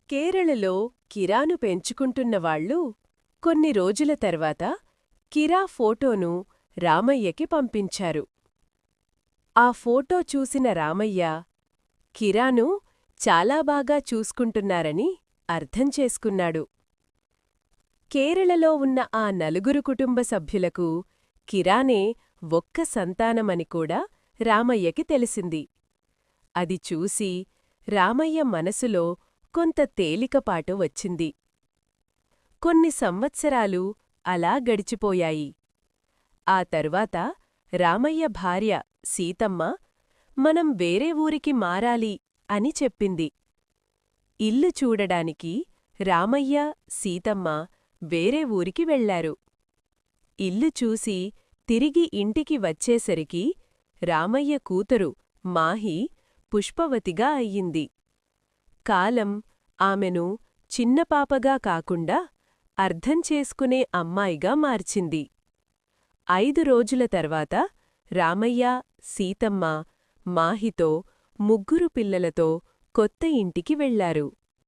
కేరళలో కిరాను పెంచుకుంటున్నవాళ్లు కొన్ని రోజుల తర్వాత కిరా ఫోటోను రామయ్యకి పంపించారు. ఆ ఫోటో చూసిన రామయ్య కిరాను చాలా బాగా చూసుకుంటున్నారని అర్థం చేసుకున్నాడు. కేరళలో ఉన్న ఆ నలుగురు కుటుంబ సభ్యులకు కిరానే ఒక్క సంతానమని కూడా రామయ్యకి తెలిసింది. అది చూసి రామయ్య మనసులో కొంత తేలికపాటు వచ్చింది. కొన్ని సంవత్సరాలు అలా గడిచిపోయాయి. ఆ తరువాత రామయ్య భార్య సీతమ్మ మనం వేరే ఊరికి మారాలి అని చెప్పింది. ఇల్లు చూడడానికి రామయ్య, సీతమ్మ వేరే ఊరికి వెళ్లారు. ఇల్లు చూసి తిరిగి ఇంటికి వచ్చేసరికి రామయ్య కూతురు మాహి పుష్పవతిగా అయ్యింది. కాలం ఆమెను చిన్నపాపగా కాకుండా అర్థం చేసుకునే అమ్మాయిగా మార్చింది. 5 రోజుల తర్వాత రామయ్య, సీతమ్మ మాహితో 3 పిల్లలతో కొత్త ఇంటికి వెళ్లారు.